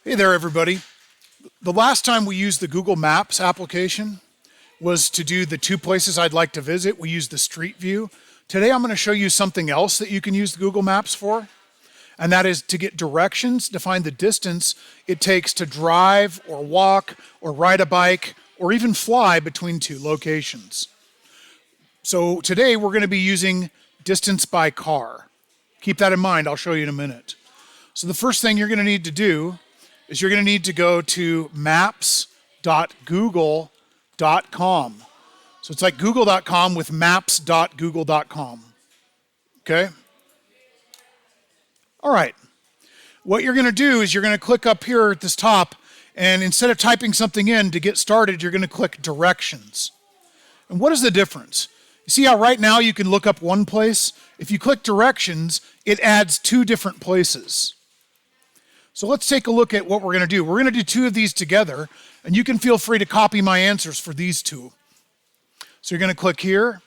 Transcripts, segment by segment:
Hey there, everybody. The last time we used the Google Maps application was to do the two places I'd like to visit. We used the Street View. Today I'm going to show you something else that you can use the Google Maps for, and that is to get directions to find the distance it takes to drive or walk or ride a bike or even fly between two locations. So today we're going to be using distance by car. Keep that in mind. I'll show you in a minute. So the first thing you're going to need to do is you're going to need to go to maps.google.com. So it's like google.com with maps.google.com. Okay? All right. What you're going to do is you're going to click up here at this top, and instead of typing something in to get started, you're going to click directions. And what is the difference? You see how right now you can look up one place? If you click directions, it adds two different places. So let's take a look at what we're going to do. We're going to do two of these together, and you can feel free to copy my answers for these two. So you're going to click here,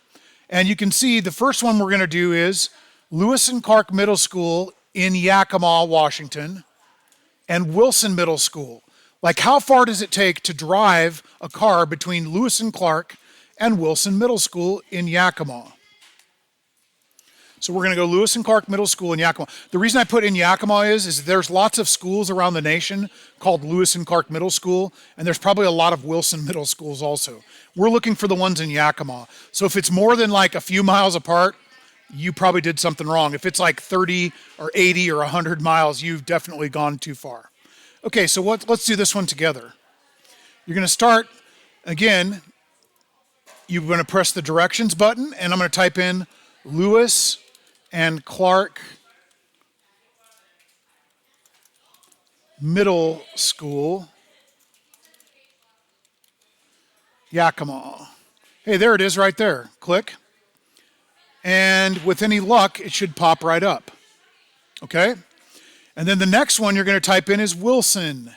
and you can see the first one we're going to do is Lewis and Clark Middle School in Yakima, Washington, and Wilson Middle School. Like, how far does it take to drive a car between Lewis and Clark and Wilson Middle School in Yakima? So we're going to go Lewis and Clark Middle School in Yakima. The reason I put in Yakima is there's lots of schools around the nation called Lewis and Clark Middle School, and there's probably a lot of Wilson Middle Schools also. We're looking for the ones in Yakima. So if it's more than like a few miles apart, you probably did something wrong. If it's like 30 or 80 or 100 miles, you've definitely gone too far. Okay, so let's do this one together. You're going to start, again, you're going to press the directions button, and I'm going to type in Lewis and Clark Middle School, Yakima. Hey, there it is right there. Click. And with any luck, it should pop right up. Okay? And then the next one you're going to type in is Wilson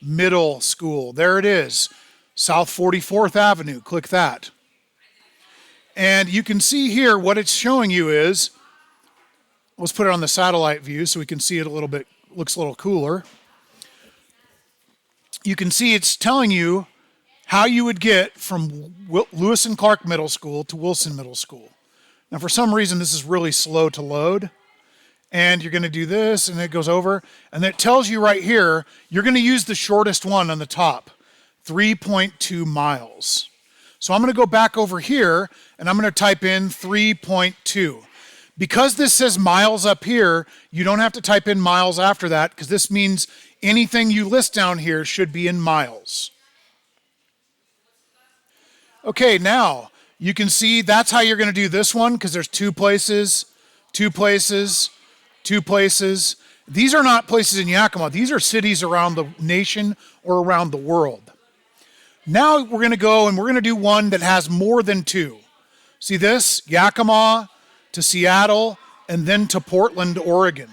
Middle School. There it is. South 44th Avenue. Click that. And you can see here what it's showing you is, let's put it on the satellite view so we can see it a little bit, looks a little cooler. You can see it's telling you how you would get from Lewis and Clark Middle School to Wilson Middle School. Now, for some reason, this is really slow to load. And you're going to do this, and it goes over. And it tells you right here, you're going to use the shortest one on the top, 3.2 miles. So I'm going to go back over here, and I'm going to type in 3.2. Because this says miles up here, you don't have to type in miles after that, because this means anything you list down here should be in miles. Okay, now you can see that's how you're going to do this one, because there's two places, two places, two places. These are not places in Yakima. These are cities around the nation or around the world. Now we're going to go and we're going to do one that has more than two. See this? Yakima to Seattle, and then to Portland, Oregon.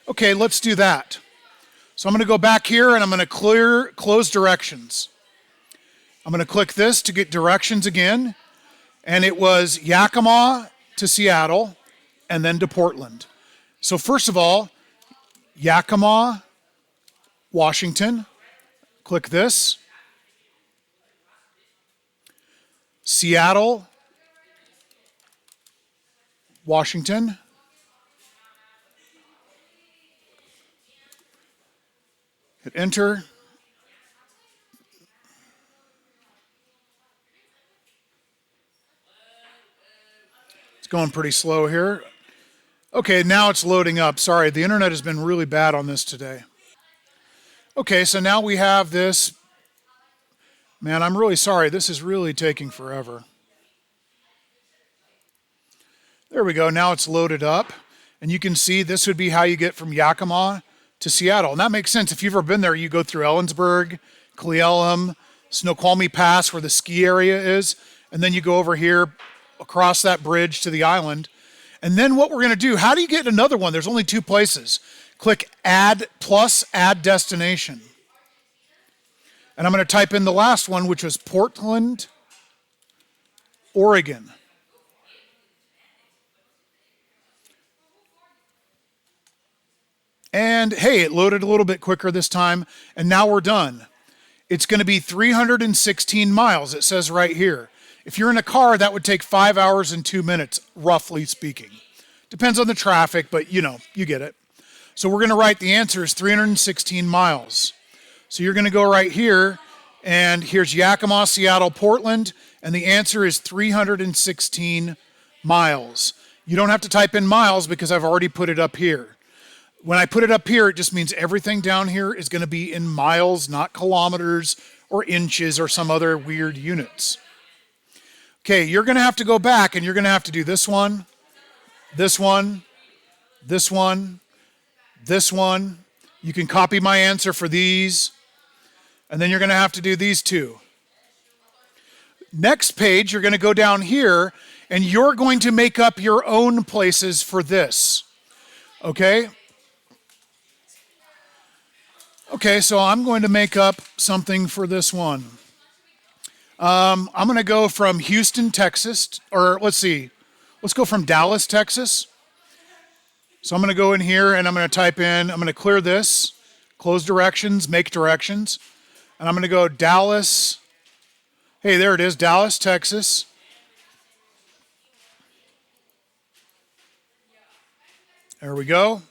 Okay, let's do that. So I'm going to go back here, and I'm going to close directions. I'm going to click this to get directions again, and it was Yakima to Seattle, and then to Portland. So first of all, Yakima, Washington. Click this. Seattle, Washington. Hit enter. It's going pretty slow here. Okay, now it's loading up. Sorry, the internet has been really bad on this today. Okay, so now we have this. Man, I'm really sorry. This is really taking forever. There we go. Now it's loaded up. And you can see this would be how you get from Yakima to Seattle. And that makes sense. If you've ever been there, you go through Ellensburg, Cle Elum, Snoqualmie Pass, where the ski area is. And then you go over here across that bridge to the island. And then what we're going to do, how do you get another one? There's only two places. Click Add plus Add Destination. And I'm going to type in the last one, which was Portland, Oregon. And hey, it loaded a little bit quicker this time, and now we're done. It's going to be 316 miles, it says right here. If you're in a car, that would take 5 hours and 2 minutes, roughly speaking. Depends on the traffic, but you know, you get it. So we're going to write the answer is 316 miles. So you're going to go right here, and here's Yakima, Seattle, Portland, and the answer is 316 miles. You don't have to type in miles because I've already put it up here. When I put it up here, it just means everything down here is going to be in miles, not kilometers or inches or some other weird units. Okay, you're going to have to go back and you're going to have to do this one, this one, this one, this one. You can copy my answer for these, and then you're going to have to do these two. Next page, you're going to go down here, and you're going to make up your own places for this, okay? Okay, so I'm going to make up something for this one. I'm going to go from Houston, Texas, or let's go from Dallas, Texas. So I'm going to go in here and I'm going to type in, I'm going to clear this, close directions, make directions, and I'm going to go Dallas. Hey, there it is, Dallas, Texas. There we go.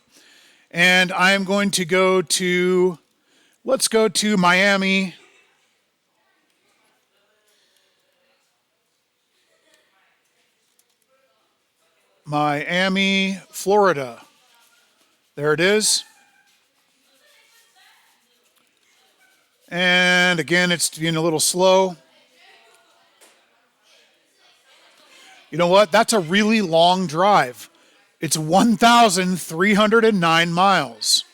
And I am going to go to, let's go to Miami, Florida. There it is. And again, it's being a little slow. You know what? That's a really long drive. It's 1,309 miles.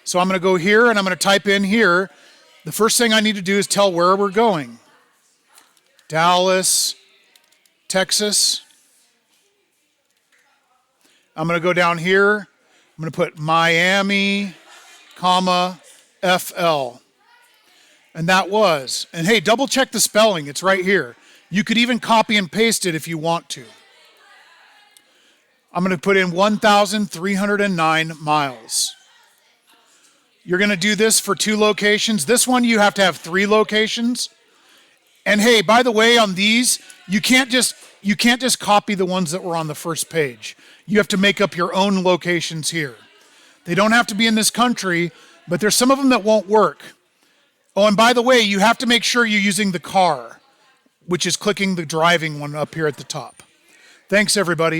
So I'm going to go here and I'm going to type in here. The first thing I need to do is tell where we're going. Dallas, Texas. I'm going to go down here. I'm going to put Miami, comma, FL. And that was. And hey, double check the spelling. It's right here. You could even copy and paste it if you want to. I'm going to put in 1,309 miles. You're going to do this for 2 locations. This one, you have to have 3 locations. And hey, by the way, on these, you can't just copy the ones that were on the first page. You have to make up your own locations here. They don't have to be in this country, but there's some of them that won't work. Oh, and by the way, you have to make sure you're using the car, which is clicking the driving one up here at the top. Thanks, everybody.